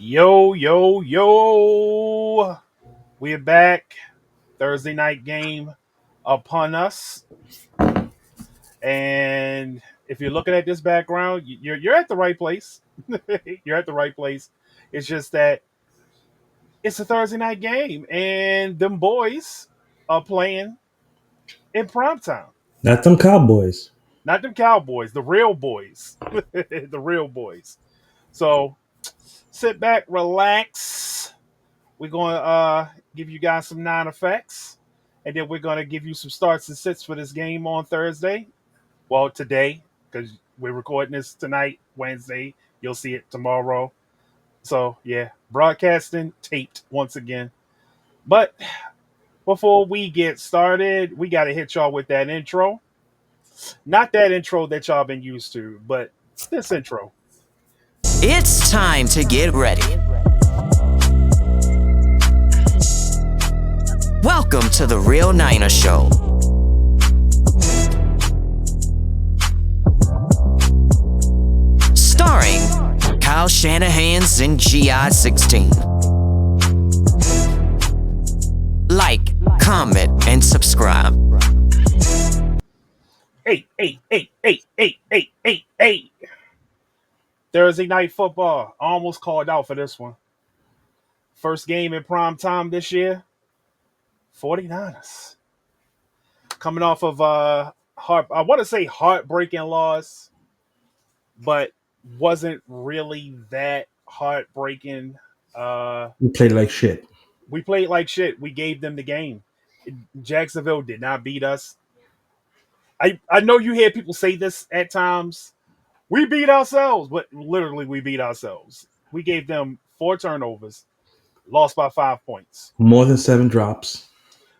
Yo, yo, yo. We're back. Thursday night game upon us. And if you're looking at this background, you're at the right place. You're at the right place. It's just that it's a Thursday night game and them boys are playing in prime time. Not them Cowboys. Not them Cowboys, the real boys. The real boys. So sit back, relax. We're going to give you guys some non effects, and then we're going to give you some starts and sits for this game on Thursday. Well, today, because we're recording this tonight, Wednesday. You'll see it tomorrow. So, yeah, broadcasting taped once again. But before we get started, we got to hit y'all with that intro. Not that intro that y'all been used to, but this intro. It's time to get ready. Welcome to the Real Niner Show. Starring Kyle Shanahan's in GI 16. Like, comment, and subscribe. Hey. Thursday night football. Almost called out for this one. First game in prime time this year. 49ers. Coming off of I want to say heartbreaking loss, but wasn't really that heartbreaking. We played like shit. We played like shit. We gave them the game. Jacksonville did not beat us. I know you hear people say this at times. We beat ourselves, but literally we beat ourselves. We gave them 4 turnovers, lost by 5 points. More than 7 drops.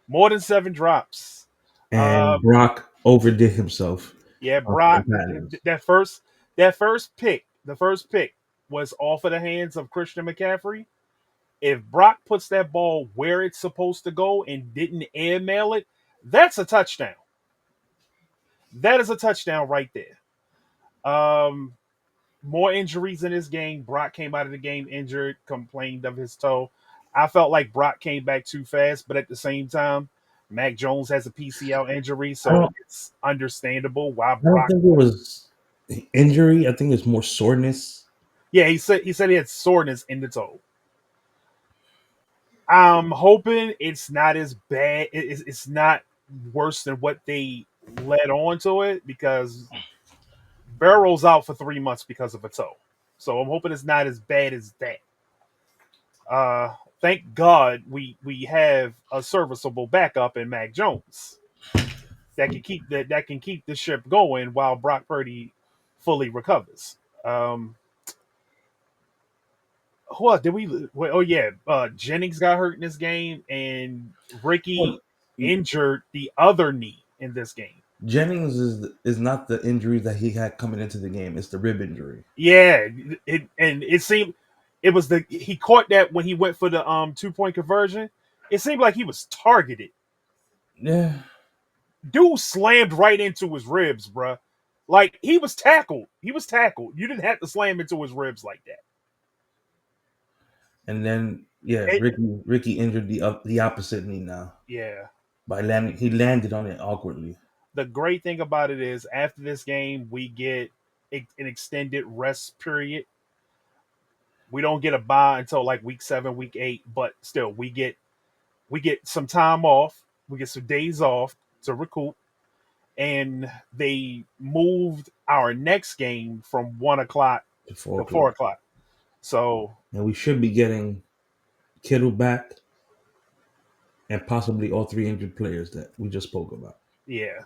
More than 7 drops. And Brock overdid himself. Yeah, on Brock. certain patterns. That first pick, the first pick was off of the hands of Christian McCaffrey. If Brock puts that ball where it's supposed to go and didn't airmail it, that's a touchdown. That is a touchdown right there. Um, More injuries in this game. Brock came out of the game injured, complained of his toe. I felt like Brock came back too fast, but at the same time, Mac Jones has a PCL injury, I so don't, it's understandable why I don't Brock. think it was injury. I think it's more soreness. Yeah, he said he had soreness in the toe. I'm hoping it's not as bad. It's not worse than what they led on to it because Barrow's out for 3 months because of a toe. So I'm hoping it's not as bad as that. Thank God we have a serviceable backup in Mac Jones that can keep the ship going while Brock Purdy fully recovers. Who else did we? Well, oh yeah, Jennings got hurt in this game, and Ricky Well, injured the other knee in this game. Jennings is not the injury that he had coming into the game. It's the rib injury. Yeah, it seemed it was he caught that when he went for the 2 point conversion. It seemed like he was targeted. Yeah. Dude slammed right into his ribs, bruh. Like he was tackled. He was tackled. You didn't have to slam into his ribs like that. And then It- Ricky injured the opposite knee now yeah. by landing. He landed on it awkwardly. The great thing about it is after this game, we get an extended rest period. We don't get a bye until like week 7, week 8, but still we get some time off. We get some days off to recoup, and they moved our next game from 1 o'clock To 4 to 4 o'clock. o'clock. So And we should be getting Kittle back and possibly all 3 injured players that we just spoke about. yeah,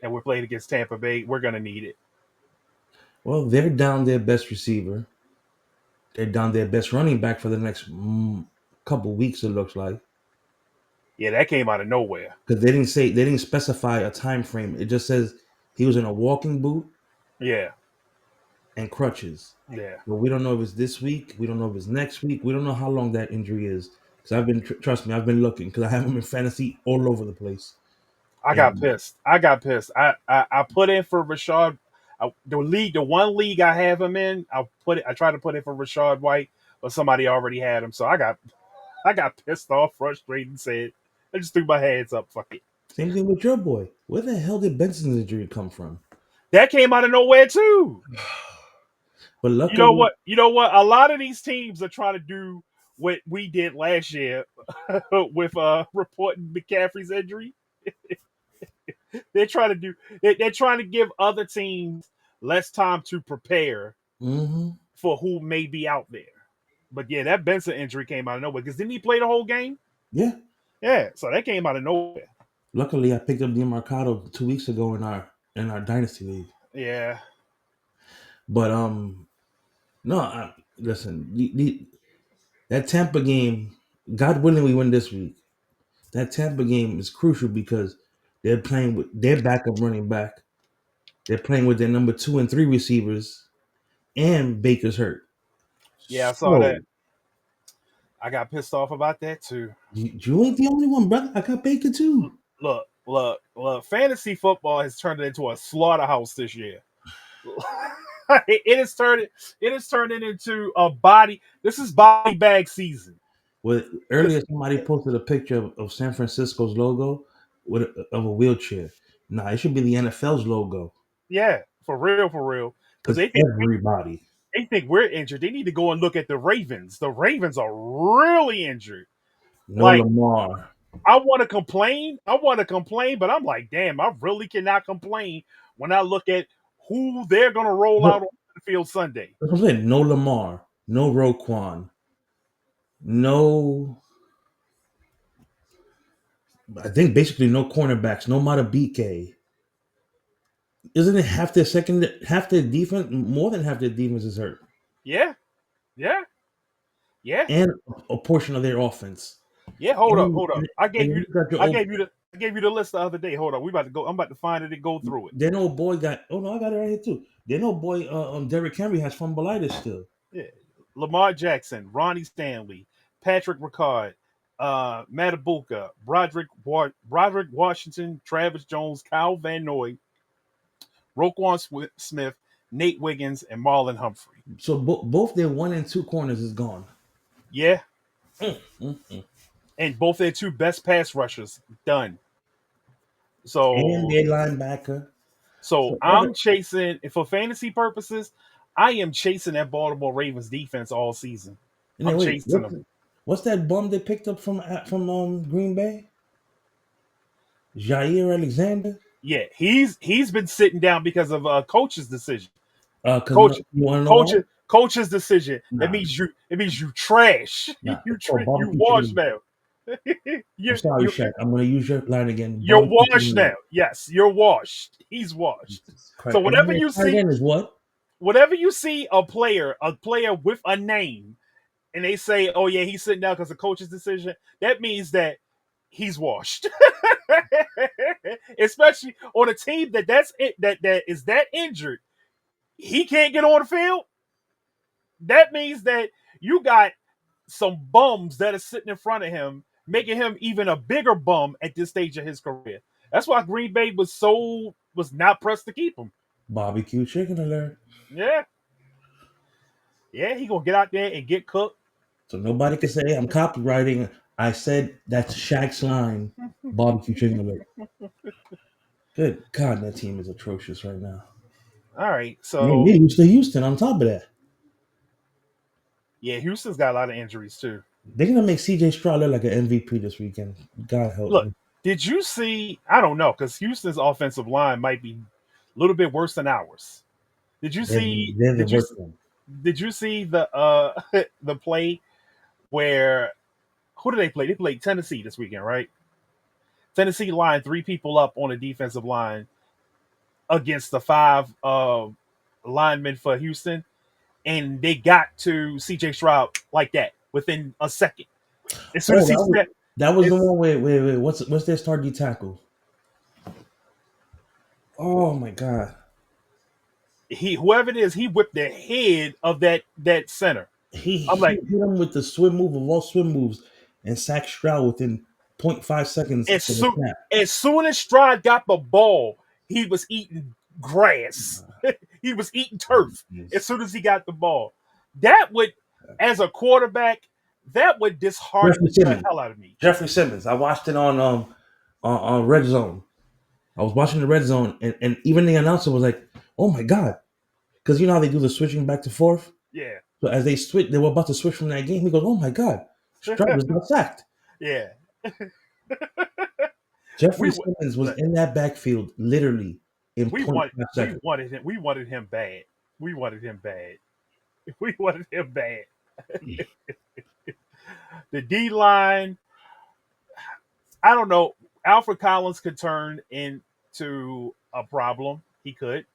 and we're playing against Tampa Bay. We're gonna need it. Well, they're down their best receiver. They're down their best running back for the next couple weeks. It looks like Yeah, that came out of nowhere. because they didn't specify a time frame. It just says he was in a walking boot Yeah, and crutches. yeah. But we don't know if it's this week. We don't know if it's next week. We don't know how long that injury is. Because I've been trust me, I've been looking because I have him in fantasy all over the place. I got And pissed. I got pissed. I put in for Rashad. The one league I have him in, I tried to put it for Rashad White, but somebody already had him. So I got pissed off, frustrated, and said, I just threw my hands up. Fuck it. Same thing with your boy. Where the hell did Benson's injury come from? That came out of nowhere too. But You know luckily, what? You know what? A lot of these teams are trying to do what we did last year with reporting McCaffrey's injury. They're trying to do. They're trying to give other teams less time to prepare hmm for who may be out there. But yeah, that Benson injury came out of nowhere because didn't he play the whole game? yeah. Yeah, so that came out of nowhere. Luckily, I picked up Mercado 2 weeks ago in our dynasty league. Yeah, But no, listen. That Tampa game, God willing, we win this week. That Tampa game is crucial because they're playing with their backup running back. They're playing with their number 2 and 3 receivers, and Baker's hurt. yeah, I saw that. So I got pissed off about that too. you ain't the only one, brother. I got Baker too. Look. Fantasy football has turned into a slaughterhouse this year. it has turned it into a body. This is body bag season. Well, This, earlier somebody posted a picture of San Francisco's logo of a wheelchair. Nah, it should be the NFL's logo yeah, for real. Because because everybody. they think we're injured. They need to go and look at the Ravens. The Ravens are really injured. No Like Lamar. I want to complain. But I'm like, damn, I really cannot complain when I look at who they're gonna roll out Look, on the field Sunday. that's what I'm saying. No Lamar. No Roquan. No, I think basically no cornerbacks. No Matabike. Isn't it half their defense? More than half their defense is hurt, Yeah, yeah, yeah, and a portion of their offense. yeah. Hold up, And, hold up. and, and you got your old. I gave you the list the other day. Hold on, we about to go. I'm about to find it and go through it. Then old boy got. Oh no, I got it right here too. Then old boy, Derrick Henry has fumbleitis still. Yeah. Lamar Jackson, Ronnie Stanley, Patrick Ricard, Matabuka, Broderick Washington, Travis Jones, Kyle Van Noy, Roquan Smith, Nate Wiggins, and Marlon Humphrey. So both their 1 and 2 corners is gone. Yeah, Mm. and both their two best pass rushers done. And So, their linebacker. so So I'm chasing for fantasy purposes. I am chasing that Baltimore Ravens defense all season. and I'm then wait, chasing them. what's that bum they picked up from Green Bay? Jair Alexander. Yeah, he's been sitting down because of coach's decision. Because Coach, you want to know why? coach's decision. Nah, That means you trash. nah. It's called You barbecue wash chicken. now. I'm you sorry, you Shaq. I'm going to use your line again. you're Barbecue washed chicken. now. Yes, you're washed. He's washed. Jesus So Christ. And then their tight end is what? whenever you see a player with a name, and they say, "Oh yeah, he's sitting down because of coach's decision," that means that he's washed. Especially on a team that's it that is that injured, he can't get on the field. That means that you got some bums that are sitting in front of him, making him even a bigger bum at this stage of his career. That's why Green Bay was not pressed to keep him. Barbecue chicken alert. Yeah, yeah, he gonna get out there and get cooked. So nobody can say I'm copywriting. I said that's Shaq's line. Barbecue chicken alert. Good God, that team is atrocious right now. All right, And so they lose to Houston on top of that. yeah, Houston's got a lot of injuries too. They're gonna make CJ Stroud look like an MVP this weekend. God help Look, me. did you see? I don't know because Houston's offensive line might be a little bit worse than ours. Did you They're, see? they're the worst one. Did you see the the play where who did they play? They played Tennessee this weekend, right? Tennessee lined three people up on the defensive line against the five linemen for Houston, and they got to CJ Stroud like that within a second. As soon Oh, as he stepped, that was the it's, one. Wait. What's their star D tackle? Oh my God. whoever it is, he whipped the head of that center. I'm He like, hit him with the swim move of all swim moves and sacked Stroud within zero point 0.5 seconds as for the soon snap. as soon as Stroud got the ball, he was eating grass. He was eating turf as soon as he got the ball. That would, as a quarterback, that would dishearten Jeffrey the Simmons. hell out of me. Jeffrey Simmons. I watched it on Red Zone. I was watching the Red Zone, and even the announcer was like, "Oh my god," because you know how they do the switching back to forth. Yeah, So as they were about to switch from that game. He goes, "Oh my god, Stroud got sacked." yeah. Jeffrey We wa- Simmons was look, in that backfield literally in we point want five we seconds. wanted him. We wanted him bad. We wanted him bad. We wanted him bad. The D line, I don't know. Alfred Collins could turn into a problem. He could,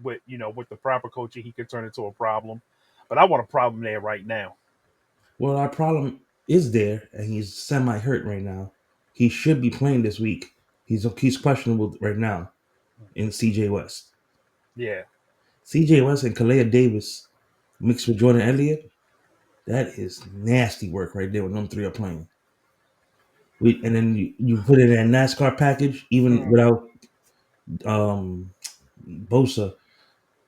with with the proper coaching, he could turn into a problem. But I want a problem there right now. Well, our problem is there, and he's semi hurt right now. He should be playing this week. He's questionable right now in CJ West. Yeah. CJ West and Kalea Davis mixed with Jordan Elliott. That is nasty work right there when them three are playing. And then you put it in a NASCAR package, even Mm, without um, Bosa.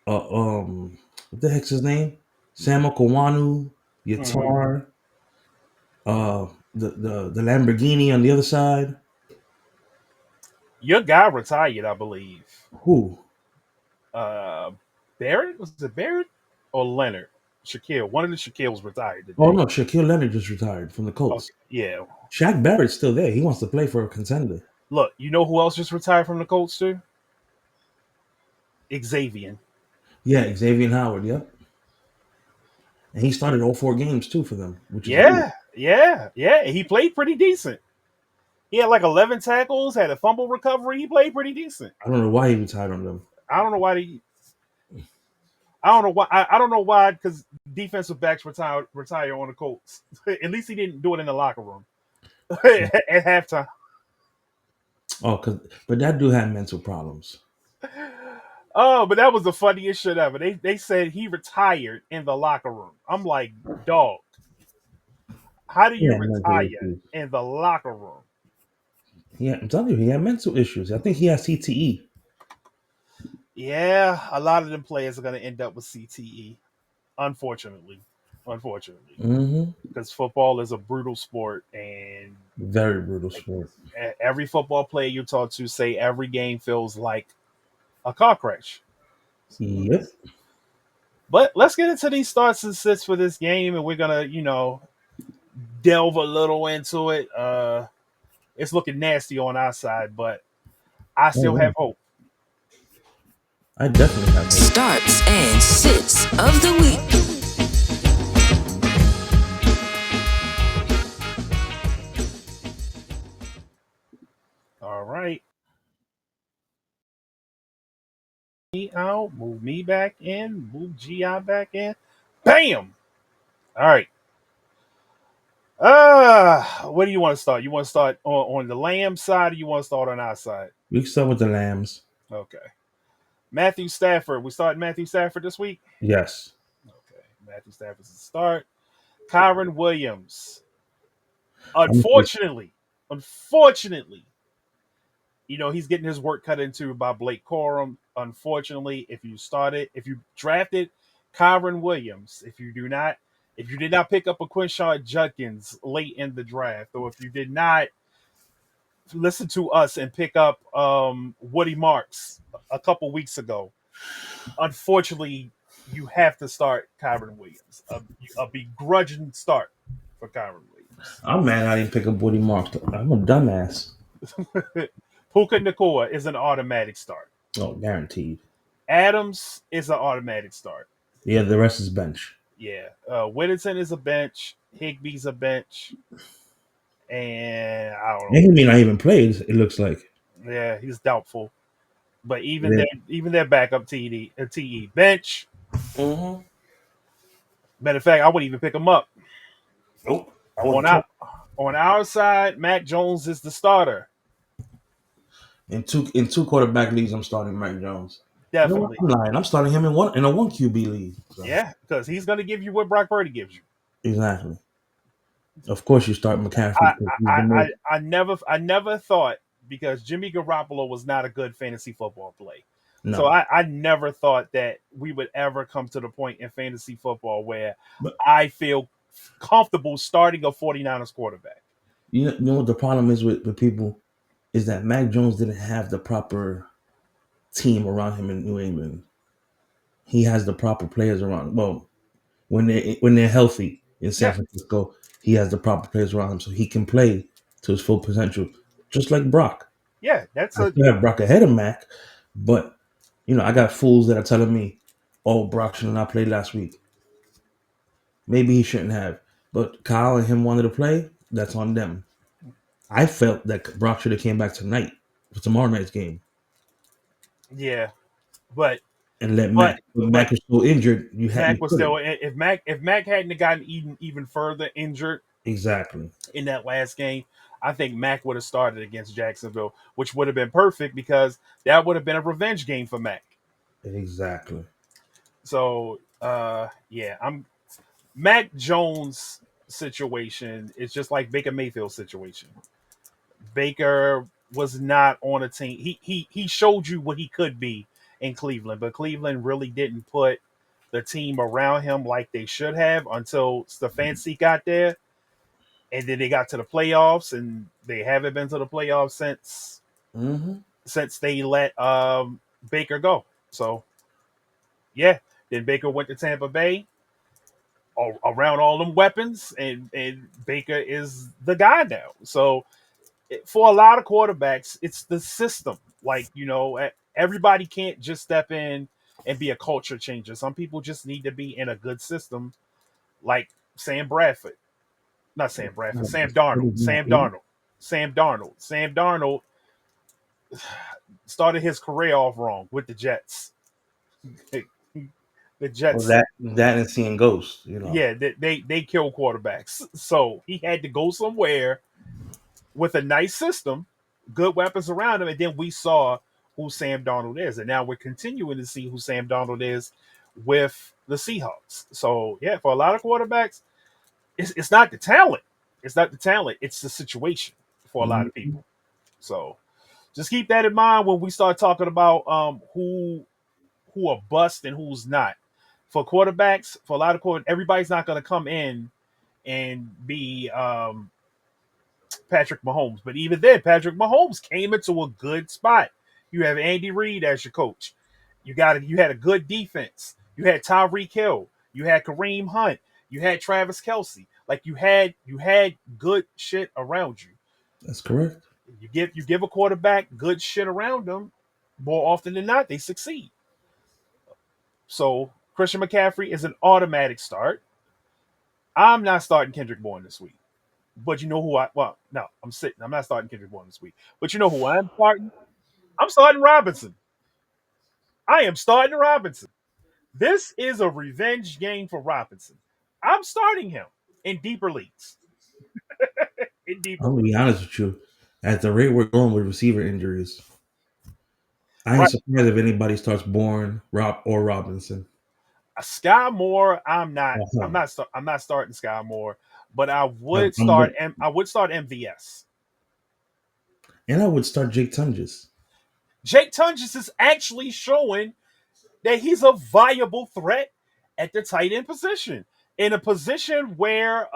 What the heck's his name? Samuel Kawanu, hmm Yatar, the Lamborghini on the other side. Your guy retired, I believe. Who? Uh, Barrett, was it Barrett or Leonard? Shaquille. One of the Shaquilles retired Oh today. no, Shaquille Leonard just retired from the Colts. Okay. Yeah. Shaq Barrett's still there. He wants to play for a contender. Look, you know who else just retired from the Colts too? Xavier. Yeah, Xavier Howard. Yep, and he started all four games too for them, which is good. Yeah, yeah, yeah. He played pretty decent. He had like 11 tackles, had a fumble recovery. He played pretty decent. I don't know why he retired on them. I don't know why they. I don't know why. I don't know why because defensive backs retire on the Colts. At least he didn't do it in the locker room at halftime. Oh, but that dude had mental problems. Oh, but that was the funniest shit ever. They said he retired in the locker room. I'm like, dog, how do He you had mental retire issues. in the locker room? I'm telling you, he had mental issues. I think he has CTE. Yeah, a lot of them players are going to end up with CTE, unfortunately. Unfortunately, Mm-hmm. because football is a brutal sport, and Very brutal sport. every football player you talk to say every game feels like a car crash. Yep. But let's get into these starts and sits for this game, and we're gonna, delve a little into it. It's looking nasty on our side, but I Oh, still yeah. have hope. I definitely have hope. Starts and sits of the week. All right, me out, move me back in, move GI back in. Bam! All right. Where do you want to start? You want to start on the Lamb side, or you want to start on our side? We can start with the Lambs. Okay. Matthew Stafford. We start Matthew Stafford this week. Yes. Okay. Matthew Stafford's the start. Kyron Williams. I'm Unfortunately, he's getting his work cut into by Blake Corum. Unfortunately, if you drafted Kyron Williams, if you did not pick up a Quinshawn Judkins late in the draft, or if you did not listen to us and pick up Woody Marks a couple weeks ago, unfortunately, you have to start Kyron Williams. A begrudging start for Kyron Williams. mad I didn't pick up Woody Marks. I'm a dumbass. Puka Nakua is an automatic start. Oh, guaranteed. Adams is an automatic start. Yeah, the rest is bench. Yeah. Whittington is a bench. Higby's a bench. And I don't And he know. may not even play. It looks like. Yeah, he's doubtful. But Yeah. even their backup TE bench. Mm-hmm. Matter of fact, I wouldn't even pick him up. Nope. I On wouldn't our care. on our side, Mac Jones is the starter. In two quarterback leagues, I'm starting Mike Jones. You know what? Definitely. I'm lying. I'm starting him in a one QB league. So. Yeah, because he's going to give you what Brock Purdy gives you. Exactly. Of course, you start McCaffrey I because he's I, the I, most. I never thought because Jimmy Garoppolo was not a good fantasy football play. So No, I never thought that we would ever come to the point in fantasy football where but I feel comfortable starting a 49ers quarterback. you know what the problem is with people is that Mac Jones didn't have the proper team around him in New England. He has the proper players around. Well, when they're healthy in San Yeah, Francisco, he has the proper players around him, so he can play to his full potential, just like Brock. yeah, that's I a still have Brock ahead of Mac, but I got fools that are telling me, "Oh, Brock should not play last week. Maybe he shouldn't have." But Kyle and him wanted to play. That's on them. I felt that Brock should have came back tonight for tomorrow night's game yeah, but and let but Mac. But but Mac was so injured, you Mac was still couldn't. if Mac hadn't gotten even further injured Exactly. in that last game, I think Mac would have started against Jacksonville, which would have been perfect because that would have been a revenge game for Mac. Exactly. So yeah, I'm Mac Jones situation is just like Baker Mayfield's situation. Baker was not on a team. He showed you what he could be in Cleveland, but Cleveland really didn't put the team around him like they should have until Stefanski got there, and then they got to the playoffs, and they haven't been to the playoffs Hmm. since they let Baker go. So yeah, then Baker went to Tampa Bay around all them weapons, and Baker is the guy now. So for a lot of quarterbacks, it's the system. Like, everybody can't just step in and be a culture changer. Some people just need to be in a good system, like Sam Bradford. Not Sam Bradford, Sam Darnold. Sam Darnold. Sam Darnold. Sam Darnold started his career off wrong with the Jets. The Well, Jets, that and seeing ghosts. yeah, they kill quarterbacks. So he had to go somewhere with a nice system, good weapons around him, and then we saw who Sam Darnold is, and now we're continuing to see who Sam Darnold is with the Seahawks. So yeah, for a lot of quarterbacks, it's not the talent, it's the situation for a lot of Mhm. people. So just keep that in mind when we start talking about who are bust and who's not. For quarterbacks, for a lot of quarterbacks, everybody's not going to come in and be Patrick Mahomes. But even then, Patrick Mahomes came into a good spot. You have Andy Reid as your coach. You had a good defense. You had Tyreek Hill. You had Kareem Hunt. You had Travis Kelsey. Like you had good shit around you. That's correct. You give a quarterback good shit around them, more often than not, they succeed. So Christian McCaffrey is an automatic start. I'm not starting Kendrick Bourne this week. But you know who I well, no, I'm sitting. I'm not starting Kendrick Bourne this week. But you know who I'm starting? I'm starting Robinson. I am starting Robinson. This is a revenge game for Robinson. I'm starting him in deeper leagues. In deeper I'm gonna leagues. be honest with you. At the rate we're going with receiver injuries, I ain't Right. surprised if anybody starts Bourne, Rob, or Robinson. Sky Moore, I'm not. I'm Uh-huh. not. I'm not starting Sky Moore, but I I'm, would I'm start. with- I would start MVS. and I would start Jake Tunges. Jake Tunges is actually showing that he's a viable threat at the tight end position, in a position where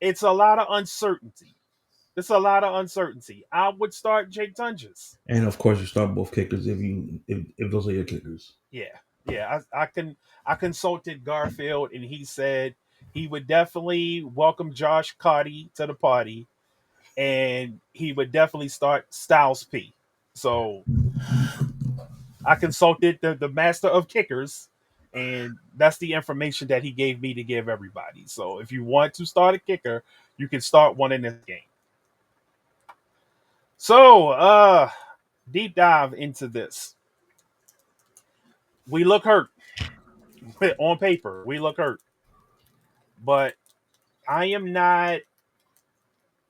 it's a lot of uncertainty. It's a lot of uncertainty. I would start Jake Tunges. And of course, you start both kickers if those are your kickers. Yeah, yeah. I consulted Garfield, and he said he would definitely welcome Josh Carty to the party, and he would definitely start Styles P. So I consulted the master of kickers, and that's the information that he gave me to give everybody. So if you want to start a kicker, you can start one in this game. So deep dive into this. We look hurt on paper. We look hurt, but I am not.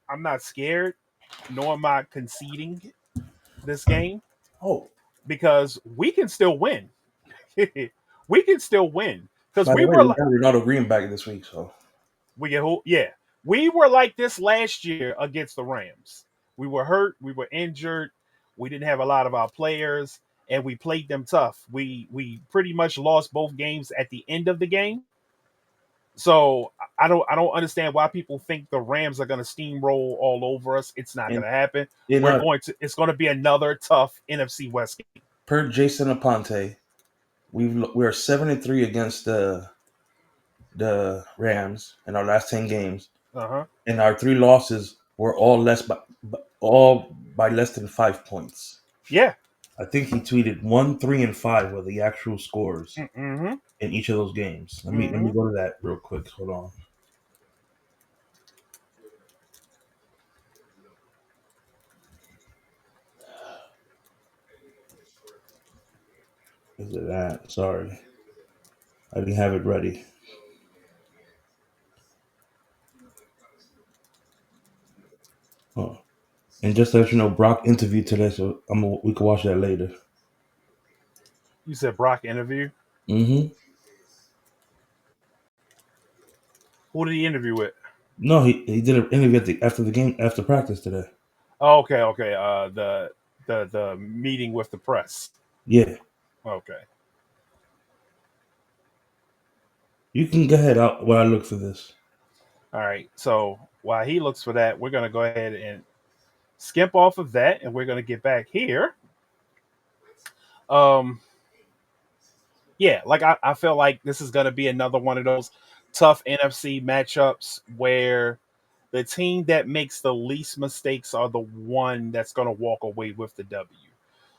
I'm not scared, nor am I conceding this game Oh, because we can still win. We can still win because by the we way, were we like got Ronaldo Green back this week, so yeah, we were like this last year against the Rams. We were hurt, we were injured, we didn't have a lot of our players, and we played them tough. We pretty much lost both games at the end of the game. So I don't understand why people think the Rams are going to steamroll all over us. It's not going And to happen. you know, It's going to be another tough NFC West game. per Jason Aponte, we're 7-3 against the Rams in our last 10 games, Uh-huh. and our 3 losses were all by less than 5 points. Yeah. I think he tweeted 1, 3, and 5 were the actual scores Mm-hmm. in each of those games. Let me Mm-hmm. go to that real quick. Hold on. Is it that? Sorry, I didn't have it ready. Oh. And just to let you know, Brock interviewed today, so we can watch that later. You said Brock interview. Mm-hmm. Who did he interview with? No, he did an interview after the game, after practice today. Oh, okay, okay. The meeting with the press. Yeah, Okay. you can go ahead while I look for this. All right. So while he looks for that, we're gonna go ahead and skip off of that, and we're gonna get back here. Um, yeah, like I feel like this is gonna be another one of those tough NFC matchups where the team that makes the least mistakes are the one that's gonna walk away with the W.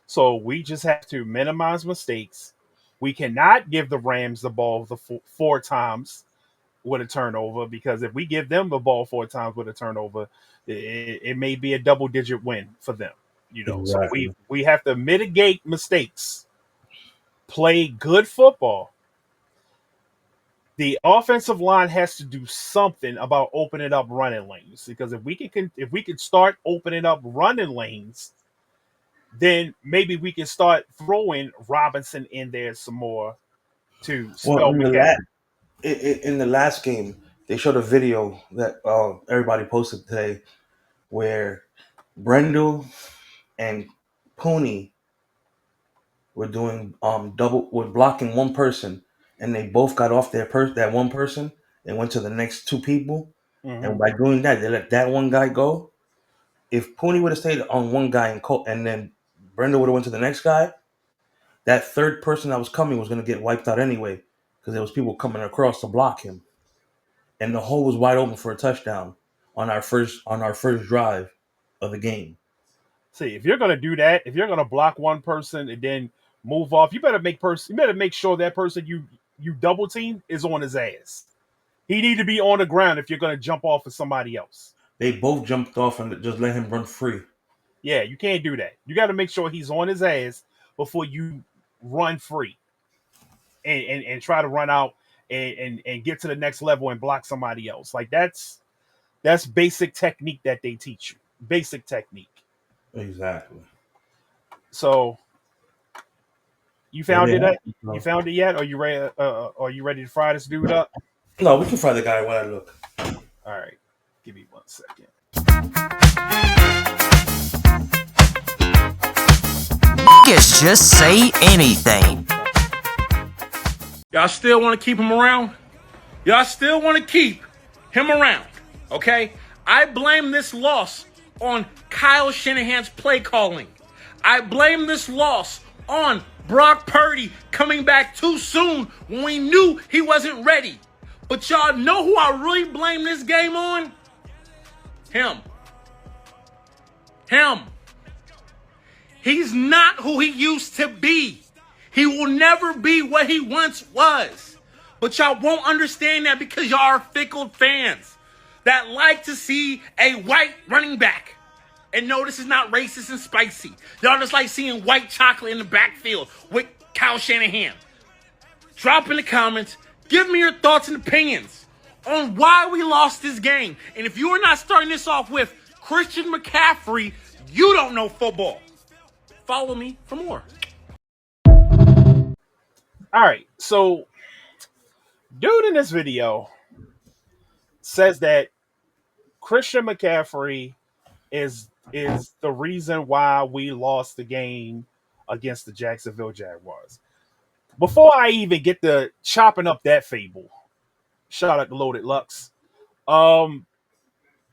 So we just have to minimize mistakes. We cannot give the Rams the ball the four times with a turnover, because if we give them the ball 4 times with a turnover, it may be a double digit win for them. So we Exactly. we have to mitigate mistakes, play good football. The offensive line has to do something about opening up running lanes, because if we can start opening up running lanes, then maybe we can start throwing Robinson in there some more to Well, spell McCaffrey. in the last game, they showed a video that everybody posted today where Brendel and Pooney were doing were blocking one person, and they both got off that one person and went to the next 2 people, Mm-hmm. and by doing that, they let that one guy go. If Pooney would have stayed on one guy and then Brendel would have went to the next guy, that third person that was coming was going to get wiped out anyway because there was people coming across to block him, and the hole was wide open for a touchdown on our first drive of the game. See, if you're gonna do that, if you're gonna block one person and then move off, you better make sure that person you double team is on his ass. He need to be on the ground if you're gonna jump off of somebody else. They both jumped off and just let him run free. Yeah, you can't do that. You got to make sure he's on his ass before you run free and try to run out and get to the next level and block somebody else. Like that's basic technique that they teach you. Basic technique. Exactly. So you There found they it. have it. You So, found it yet? Are you ready? Are you ready to fry this dude up? no, we can find the guy when I look. All right, give me 1 second. Niggas just say anything. Y'all still want to keep him around? Y'all still want to keep him around, okay? I blame this loss on Kyle Shanahan's play calling. I blame this loss on Brock Purdy coming back too soon when we knew he wasn't ready. But y'all know who I really blame this game on? Him. Him. He's not who he used to be. He will never be what he once was. But y'all won't understand that because y'all are fickle fans that like to see a white running back. And no, this is not racist and spicy. Y'all just like seeing white chocolate in the backfield with Kyle Shanahan. Drop in the comments. Give me your thoughts and opinions on why we lost this game. And if you are not starting this off with Christian McCaffrey, you don't know football. Follow me for more. All right, so dude in this video says that Christian McCaffrey is the reason why we lost the game against the Jacksonville Jaguars. Before I even get to chopping up that fable, shout out to Loaded Lux. Um,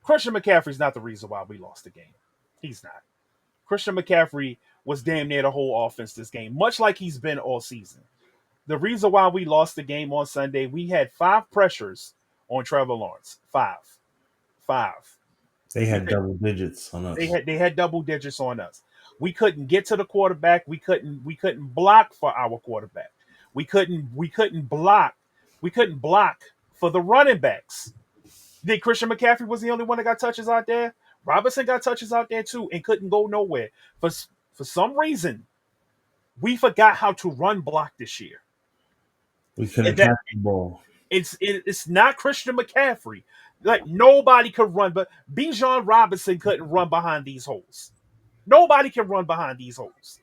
Christian McCaffrey's not the reason why we lost the game. He's not. Christian McCaffrey was damn near the whole offense this game, much like he's been all season. The reason why we lost the game on Sunday, we had 5 pressures on Trevor Lawrence. Five. They had double digits on They us. had double digits on us. We couldn't get to the quarterback. We couldn't block for our quarterback. We couldn't block for the running backs. Did Christian McCaffrey was the only one that got touches out there? Robinson got touches out there too and couldn't go nowhere. For some reason, we forgot how to run block this year. We couldn't And that catch the ball. it's not Christian McCaffrey. Like nobody could run, but Bijan Robinson couldn't run behind these holes. Nobody can run behind these holes.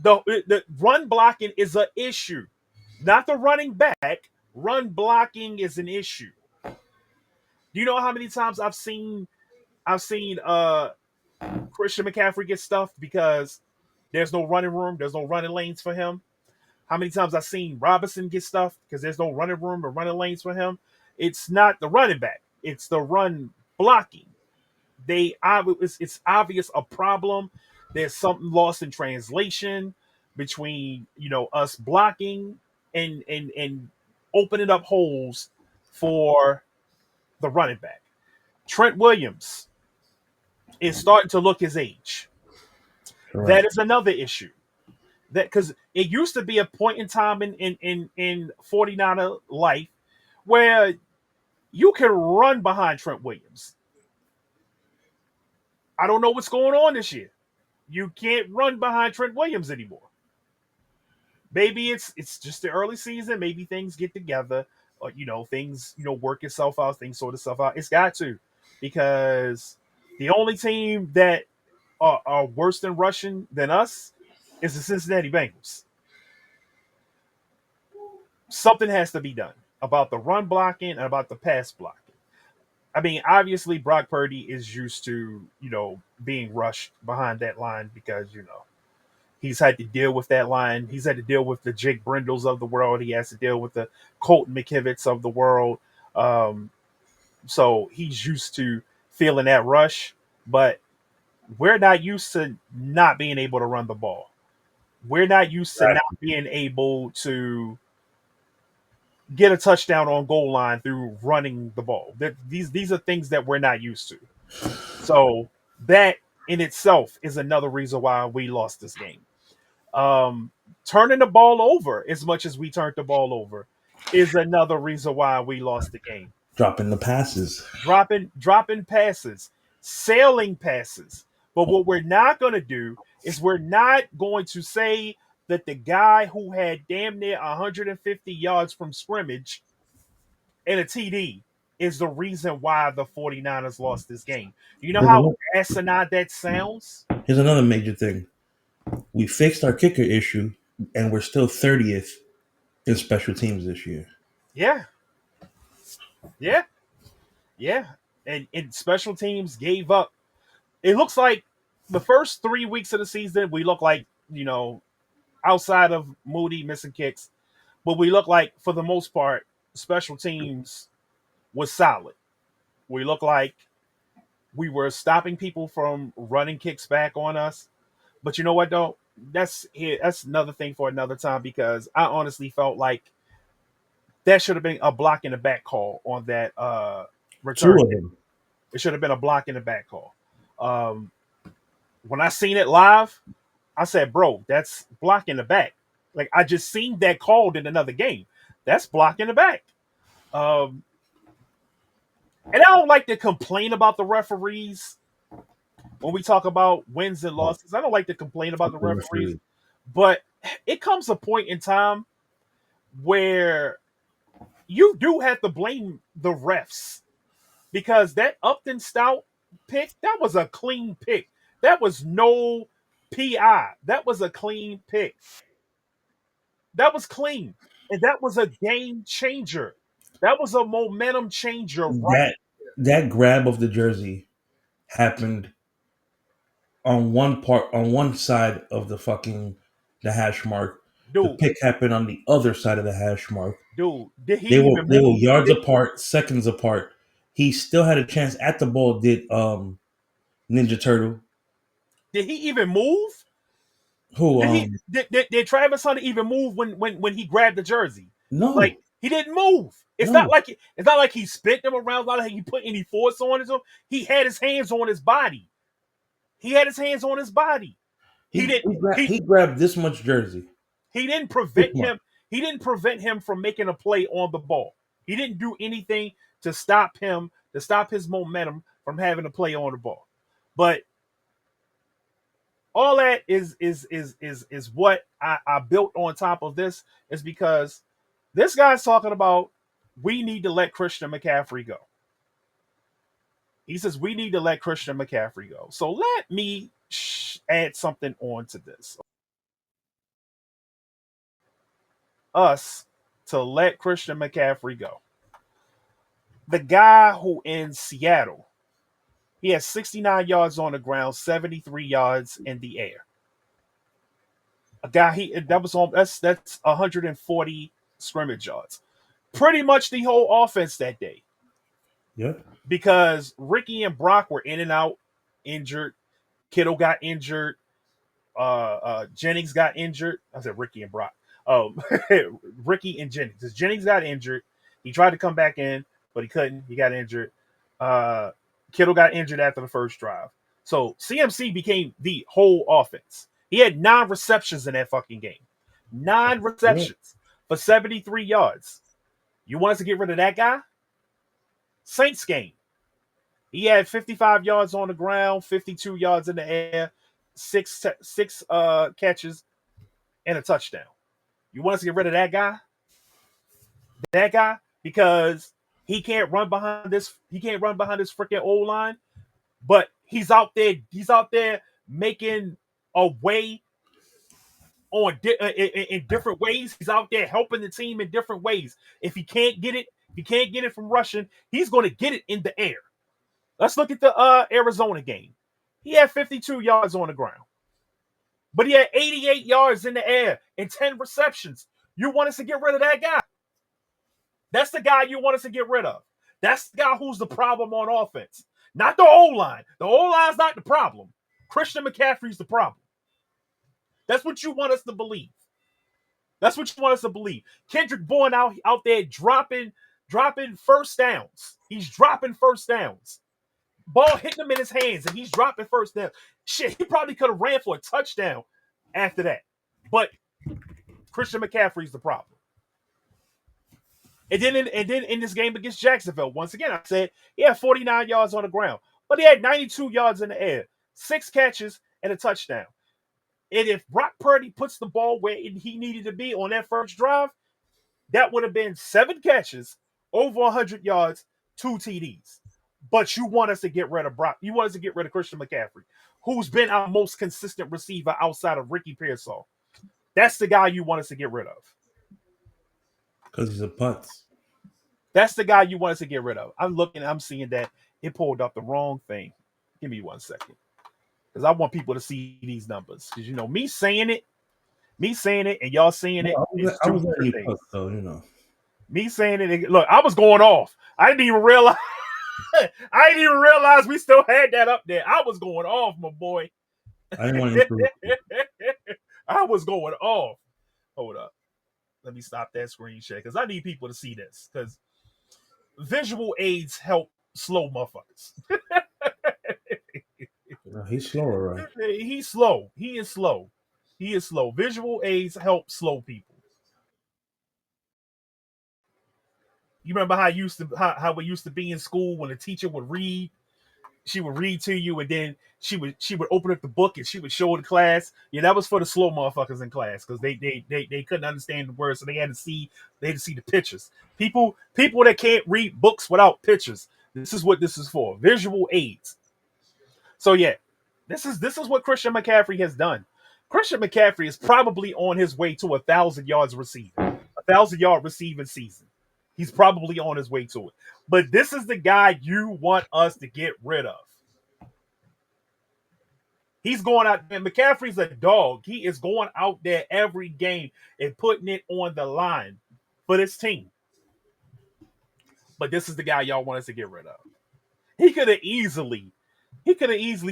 The run blocking is an issue, not the running back. Run blocking is an issue. Do you know how many times I've seen Christian McCaffrey get stuffed because there's no running room, there's no running lanes for him? How many times I've seen Robinson get stuffed because there's no running room or running lanes for him? It's not the running back, it's the run blocking. It's obvious a problem. There's something lost in translation between us blocking and opening up holes for the running back. Trent Williams is starting to look his age. That Correct. is another issue. That because it used to be a point in time in 49er life where you can run behind Trent Williams. I don't know what's going on this year. You can't run behind Trent Williams anymore. Maybe it's just the early season. Maybe things get together, or things work itself out. Things sort itself out. It's got to, because the only team that are worse than rushing than us is the Cincinnati Bengals. Something has to be done about the run blocking and about the pass blocking. I mean, obviously Brock Purdy is used to being rushed behind that line because he's had to deal with that line. He's had to deal with the Jake Brindles of the world. He has to deal with the Colton McKivitts of the world. Um, so he's used to feeling that rush, but we're not used to not being able to run the ball. We're not used to not being able to get a touchdown on goal line through running the ball. These are things that we're not used to. So that in itself is another reason why we lost this game. Um, Turning the ball over as much as we turned the ball over is another reason why we lost the game. Dropping the passes. Dropping passes, sailing passes. But what we're not going to do is we're not going to say that the guy who had damn near 150 yards from scrimmage and a TD is the reason why the 49ers lost this game. You know Here's how another, asinine that sounds? here's another major thing. We fixed our kicker issue, and we're still 30th in special teams this year. Yeah, yeah, yeah. And special teams gave up. It looks like the first 3 weeks of the season, we look like, outside of Moody missing kicks, but we look like, for the most part, special teams was solid. We look like we were stopping people from running kicks back on us. But you know what, though? That's another thing for another time, because I honestly felt like that should have been a block in the back call on that Two return. of them. It should have been a block in the back call. Um, when I seen it live, I said, bro, that's block in the back. Like, I just seen that called in another game. That's block in the back. Um, and I don't like to complain about the referees when we talk about wins and losses. I don't like to complain about the referees, but it comes a point in time where you do have to blame the refs, because that Upton Stout pick, that was a clean pick. That was no PI. That was a clean pick. That was clean. And that was a game changer. That was a momentum changer, right? That grab of the jersey happened on one side of the hash mark. The dude, pick happened on the other side of the hash mark. did he They were even they were move? yards apart, seconds apart. He still had a chance at the ball. Did Ninja Turtle? Did he even move? Who Did Travis Hunter even move when he grabbed the jersey? Like, no, he didn't move. no. It's not like he spit them around. It's not like he put any force on him. He had his hands on his body. He had his hands on his body. He He didn't he, gra- he he grabbed this much jersey. he didn't This prevent much. him. He didn't prevent him from making a play on the ball. He didn't do anything to stop his momentum from having to play on the ball. But all that is what I built on top of this is because this guy's talking about we need to let Christian McCaffrey go. He says we need to let Christian McCaffrey go. So let me add something on to this. Us to let Christian McCaffrey go. The guy who in Seattle, he has 69 yards on the ground, 73 yards in the air. A guy that's 140 scrimmage yards. Pretty much the whole offense that day. Yep. Because Ricky and Brock were in and out, injured. Kittle got injured. Jennings got injured. I said Ricky and Brock. Ricky and Jennings. Jennings got injured. He tried to come back in, but he couldn't. He got injured. Kittle got injured after the first drive. So CMC became the whole offense. He had 9 receptions in that fucking game. 9 Yep. receptions for 73 yards. You want us to get rid of that guy? Saints game. He had 55 yards on the ground, 52 yards in the air, six catches, and a touchdown. You want us to get rid of that guy? That guy? Because he can't run behind this. He can't run behind this freaking O line. But he's out there. He's out there making a way in different ways. He's out there helping the team in different ways. If he can't get it from rushing, he's going to get it in the air. Let's look at the Arizona game. He had 52 yards on the ground, but he had 88 yards in the air and 10 receptions. You want us to get rid of that guy? That's the guy you want us to get rid of. That's the guy who's the problem on offense, not the O-line. The O-line's not the problem. Christian McCaffrey's the problem. That's what you want us to believe. That's what you want us to believe. Kendrick Bourne out there dropping first downs. He's dropping first downs. Ball hitting him in his hands, and he's dropping first down. Shit, he probably could have ran for a touchdown after that. But Christian McCaffrey's the problem. And then in this game against Jacksonville, once again, I said he had 49 yards on the ground, but he had 92 yards in the air, 6 catches, and a touchdown. And if Brock Purdy puts the ball where he needed to be on that first drive, that would have been 7 catches, over 100 yards, 2 TDs. But you want us to get rid of Brock. You want us to get rid of Christian McCaffrey, who's been our most consistent receiver outside of Ricky Pearsall. That's the guy you want us to get rid of. Because he's a putz. That's the guy you want us to get rid of. I'm seeing that it pulled up the wrong thing. Give me 1 second. Because I want people to see these numbers. Because, me saying it, and y'all seeing it, I was letting you cook, though, Me saying it, look, I was going off. I didn't even realize. I didn't even realize we still had that up there. I was going off, my boy. I didn't want to interrupt you. I was going off. Hold up. Let me stop that screen share because I need people to see this because visual aids help slow motherfuckers. He's slower, right? He's slow. He is slow. He is slow. Visual aids help slow people. You remember how it used to be in school when the teacher would read? She would read to you, and then she would open up the book and she would show the class. Yeah, that was for the slow motherfuckers in class because they couldn't understand the words, so they had to see the pictures. People that can't read books without pictures. This is what this is for. Visual aids. So yeah, this is what Christian McCaffrey has done. Christian McCaffrey is probably on his way to 1,000 yards receiving, 1,000-yard receiving season. He's probably on his way to it. But this is the guy you want us to get rid of. He's going out there. McCaffrey's a dog. He is going out there every game and putting it on the line for this team. But this is the guy y'all want us to get rid of. He could have easily,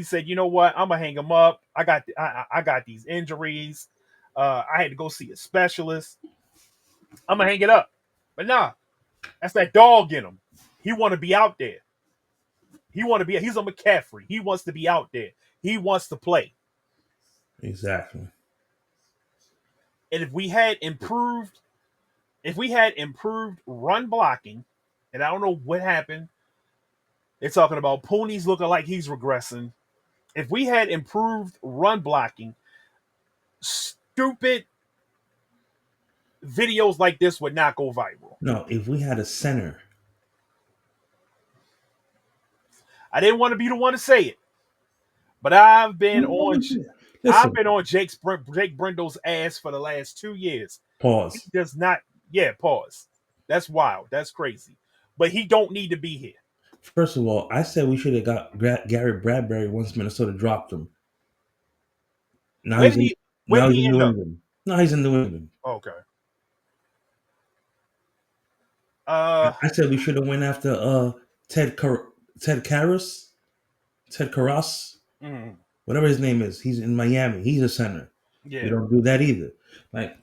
said, you know what, I'm gonna hang him up. I got these injuries. I had to go see a specialist. I'm gonna hang it up. But nah, that's that dog in him. He want to be out there. He's a McCaffrey. He wants to be out there. He wants to play. Exactly. And if we had improved run blocking, and I don't know what happened. They're talking about Pooney's looking like he's regressing. If we had improved run blocking, stupid videos like this would not go viral. No, if we had a center. I didn't want to be the one to say it, but I've been on Listen, Jake Brindle's ass for the last 2 years. He pause. does not. Yeah, pause. That's wild. That's crazy. But he don't need to be here. First of all, I said we should have got Gary Bradbury once Minnesota dropped him. Now Where he's did in, he? Where now did he's he in end New up? England. No, he's in New England. Okay. Uh, I said we should have went after Ted Karras, Ted Karras, mm, whatever his name is. He's in Miami. He's a center. We yeah, don't do that either. Like,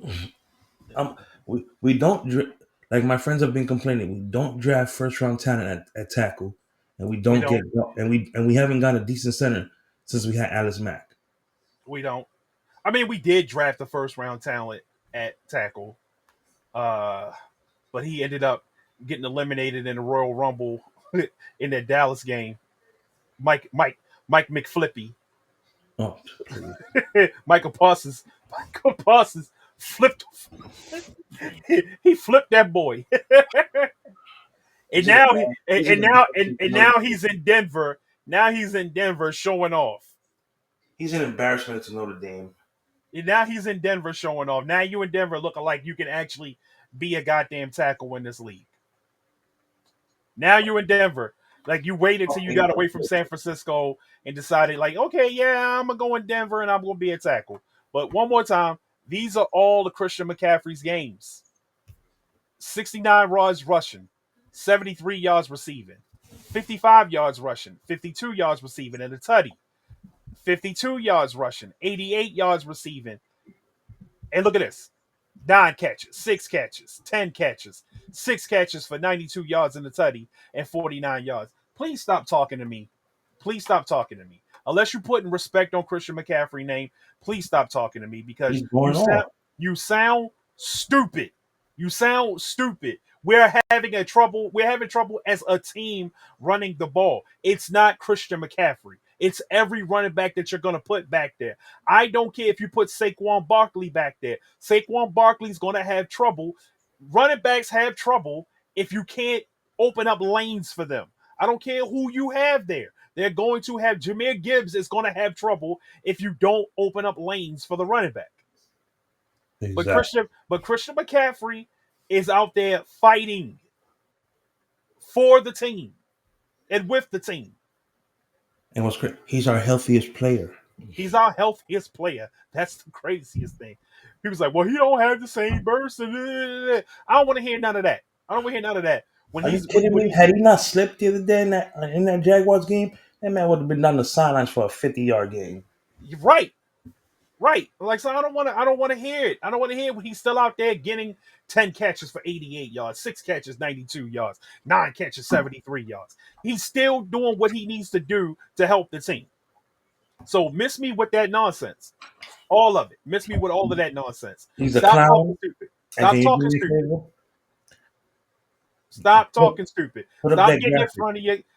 we don't like my friends have been complaining. We don't draft first round talent at tackle, and we we don't don't. get and we haven't got a decent center since we had Alice Mack. We don't. I mean, we did draft the first round talent at tackle, uh, but he ended up getting eliminated in the Royal Rumble in that Dallas game. Mike McFlippy. Oh, please. Michael Parsons flipped. He flipped that boy, and now he's in Denver. Now he's in Denver showing off. He's an embarrassment to Notre Dame. And now he's in Denver showing off. Now you in Denver looking like you can actually be a goddamn tackle in this league. Now you in Denver. Like you waited till you got away from San Francisco and decided, like, okay, yeah, I'm gonna go in Denver and I'm gonna be a tackle. But one more time, these are all the Christian McCaffrey's games. 69 yards rushing, 73 yards receiving, 55 yards rushing, 52 yards receiving, and a tutty. 52 yards rushing, 88 yards receiving. And look at this. 9 catches, 6 catches, 10 catches, 6 catches for 92 yards in the tutty and 49 yards. Please stop talking to me. Please stop talking to me. Unless you're putting respect on Christian McCaffrey's name, please stop talking to me because He's going off. you sound stupid. You sound stupid. We're having trouble as a team running the ball. It's not Christian McCaffrey. It's every running back that you're going to put back there. I don't care if you put Saquon Barkley back there. Saquon Barkley's going to have trouble. Running backs have trouble if you can't open up lanes for them. I don't care who you have there. They're going to have Jahmyr Gibbs is going to have trouble if you don't open up lanes for the running back. Exactly. But Christian McCaffrey is out there fighting for the team and with the team. And what's great, he's our healthiest player. He's our healthiest player. That's the craziest thing. People's like, well, he don't have the same burst. I don't want to hear none of that. I don't want to hear none of that. Are you kidding me? Had he not slipped the other day in that Jaguars game, that man would have been down the sidelines for a 50-yard game. Right. Like, so I don't want to hear it. I don't want to hear when he's still out there getting 10 catches for 88 yards, 6 catches, 92 yards, 9 catches, 73 yards. He's still doing what he needs to do to help the team. So miss me with that nonsense. All of it. Miss me with all of that nonsense. He's a clown. Talking stupid. Stop talking stupid. Stop talking stupid.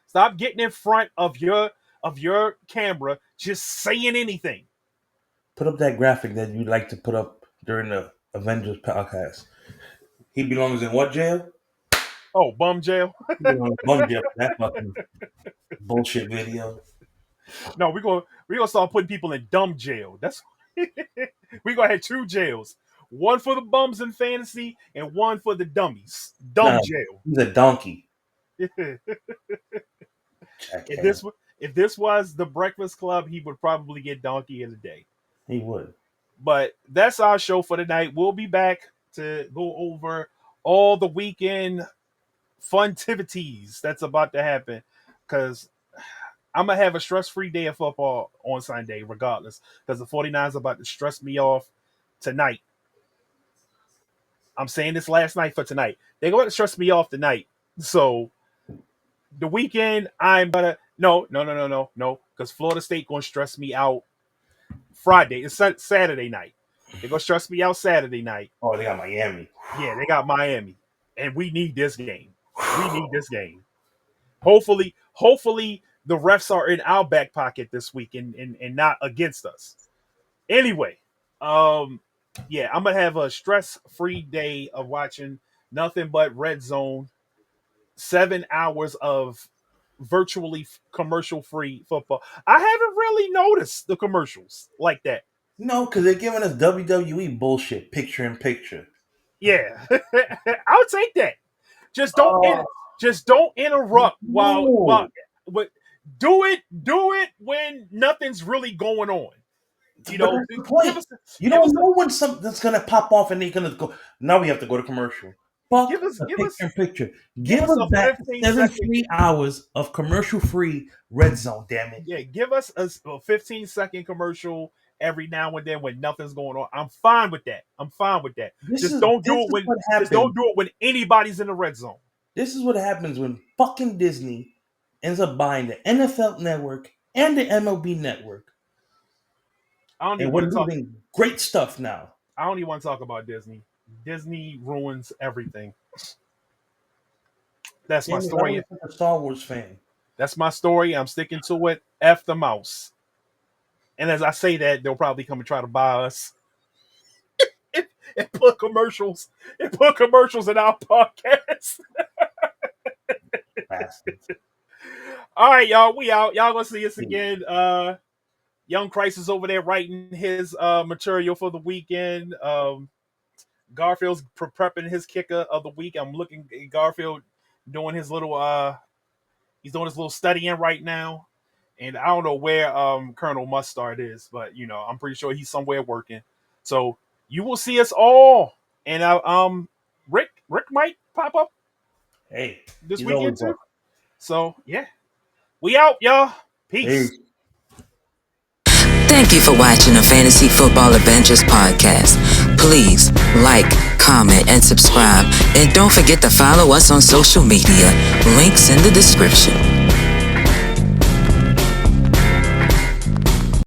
Stop getting in front of your camera just saying anything. Put up that graphic that you like to put up during the Avengers podcast. He belongs in what jail? Oh, bum jail. He belongs in bum jail. That fucking bullshit video. No, we're gonna start putting people in dumb jail. That's we're gonna have 2 jails. One for the bums in fantasy and one for the dummies. Dumb jail. He's a donkey. And this If this was the Breakfast Club, he would probably get Donkey of the Day. He would. But that's our show for tonight. We'll be back to go over all the weekend funtivities that's about to happen, because I'm going to have a stress-free day of football on Sunday regardless, because the 49ers are about to stress me off tonight. I'm saying this last night for tonight. They're going to stress me off tonight. So the weekend, I'm going to... No, because Florida State going to stress me out Friday. It's Saturday night. They're going to stress me out Saturday night. Oh, they got Miami. Yeah, they got Miami. And we need this game. We need this game. Hopefully the refs are in our back pocket this week and not against us. Anyway, yeah, I'm going to have a stress-free day of watching nothing but Red Zone. 7 hours of virtually commercial-free football. I haven't really noticed the commercials like that. No, because they're giving us WWE bullshit, picture in picture. Yeah, I'll take that. Just don't interrupt while do it when nothing's really going on. You know, the point. You don't know when something's gonna pop off and they're gonna go. Now we have to go to commercial. Fuck picture in picture. Give us back 7 free hours of commercial free Red Zone. Damn it. Yeah, give us a 15-second commercial every now and then when nothing's going on. I'm fine with that. Don't do it when anybody's in the red zone. This is what happens when fucking Disney ends up buying the NFL Network and the MLB Network. And we're doing great stuff now. I don't even want to talk about Disney. Disney ruins everything. That's my story. I'm a Star Wars fan. That's my story. I'm sticking to it. F the mouse. And as I say that, they'll probably come and try to buy us. and put commercials in our podcast. All right, y'all. We out. Y'all gonna see us again. Young Christ is over there writing his material for the weekend. Garfield's prepping his kicker of the week. I'm looking at Garfield doing his little he's doing his little studying right now. And I don't know where Colonel Mustard is, but you know, I'm pretty sure he's somewhere working. So you will see us all. And Rick might pop up this weekend too. So yeah. We out, y'all. Peace. Thank you for watching the Fantasy Football Adventures podcast. Please like, comment, and subscribe. And don't forget to follow us on social media. Links in the description.